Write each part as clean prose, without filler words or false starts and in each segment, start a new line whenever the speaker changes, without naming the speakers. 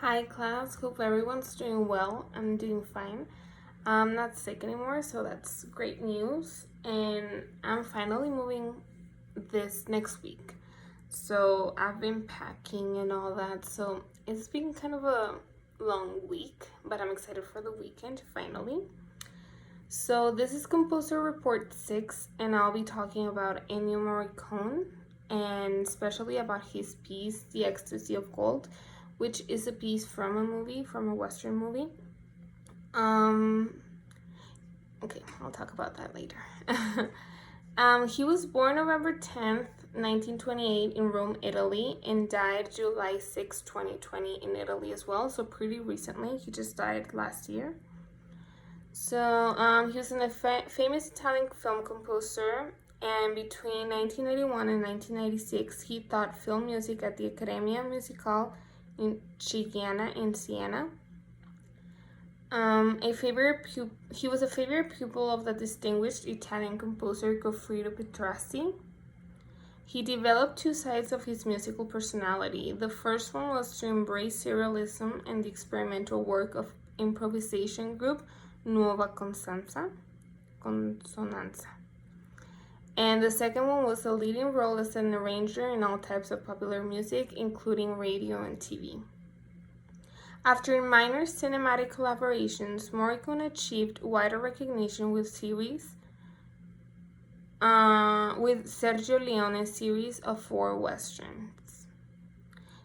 Hi class, hope everyone's doing well. I'm doing fine. I'm not sick anymore, so that's great news. And I'm finally moving this next week. So I've been packing and all that, so it's been kind of a long week, but I'm excited for the weekend finally. So this is Composer Report 6, and I'll be talking about Ennio Morricone, and especially about his piece, The Ecstasy of Gold, which is a piece from a Western movie. Um, okay, I'll talk about that later. He was born November 10th, 1928 in Rome, Italy, and died July 6th, 2020 in Italy as well, so pretty recently. He just died last year. So he was a famous Italian film composer, and between 1991 and 1996, he taught film music at the Accademia Musicale in Chigiana in Siena. He was a favorite pupil of the distinguished Italian composer Goffredo Petrassi. He developed two sides of his musical personality. The first one was to embrace serialism and the experimental work of improvisation group Nuova Consonanza. And the second one was a leading role as an arranger in all types of popular music, including radio and TV. After minor cinematic collaborations, Morricone achieved wider recognition with Sergio Leone's series of 4 westerns.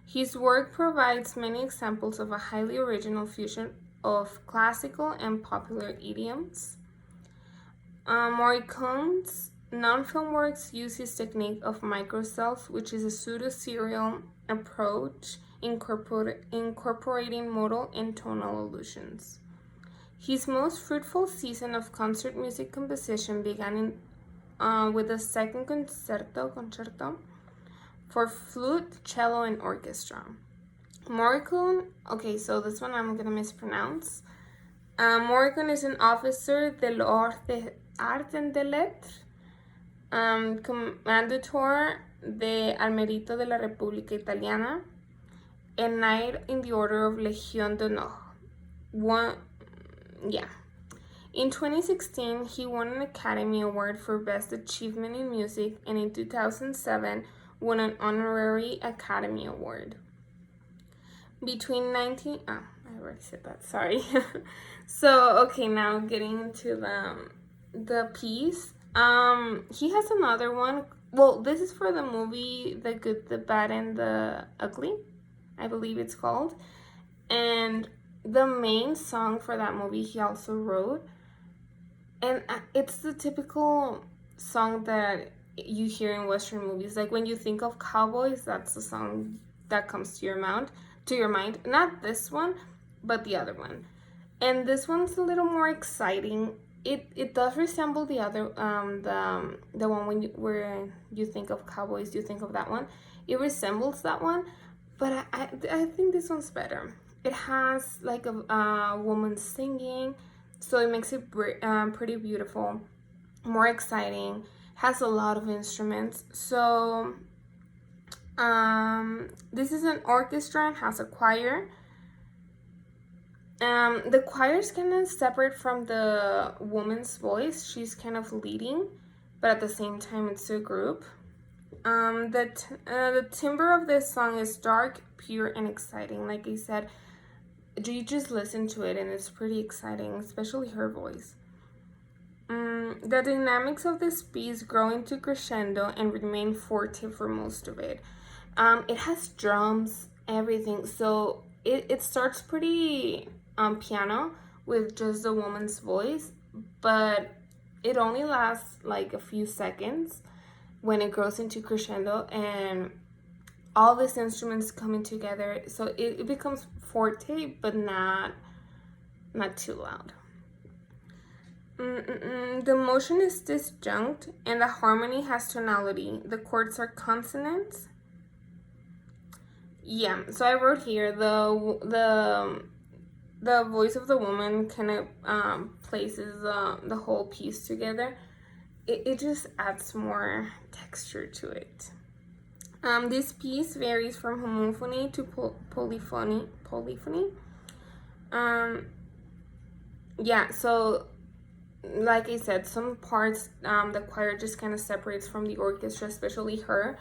His work provides many examples of a highly original fusion of classical and popular idioms. Morricone's non-film works use his technique of microcells, which is a pseudo-serial approach incorporating modal and tonal allusions. His most fruitful season of concert music composition began with the second concerto for flute, cello, and orchestra. Morricone, okay, so this one I'm gonna mispronounce. Morricone is an officer del Arte and de Lettres, Commandator de al Mérito de la República Italiana, and Knight in the Order of Legion d'Honneur. In 2016, he won an Academy Award for Best Achievement in Music, and in 2007, won an Honorary Academy Award. I already said that, sorry. So, okay, now getting into the piece. He has another one. Well, this is for the movie The Good, the Bad, and the Ugly, I believe it's called. And the main song for that movie he also wrote. And it's the typical song that you hear in Western movies. Like when you think of cowboys, that's the song that comes to your mind. Not this one, but the other one. And this one's a little more exciting. It does resemble the other the one where you think of cowboys, you think of that one. It resembles that one, but I think this one's better. It has like a woman singing, so it makes it pretty beautiful, more exciting, has a lot of instruments. So this is an orchestra and has a choir. The choir is kind of separate from the woman's voice. She's kind of leading, but at the same time it's a group. The timbre of this song is dark, pure, and exciting. Like I said, you just listen to it and it's pretty exciting, especially her voice. The dynamics of this piece grow into crescendo and remain forte for most of it. It has drums, everything, so it starts pretty piano with just the woman's voice, but it only lasts like a few seconds when it grows into crescendo and all these instruments coming together, so it becomes forte but not too loud. The motion is disjunct and the harmony has tonality. The chords are consonants. Yeah, so I wrote here the voice of the woman kind of places the whole piece together. It just adds more texture to it. This piece varies from homophony to polyphony. Yeah, so like I said, some parts the choir just kind of separates from the orchestra, especially her.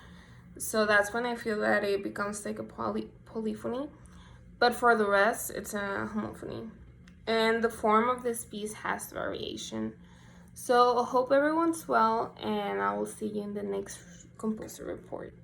So that's when I feel that it becomes like a polyphony. But for the rest, it's a homophony. And the form of this piece has variation. So I hope everyone's well, and I will see you in the next composer report.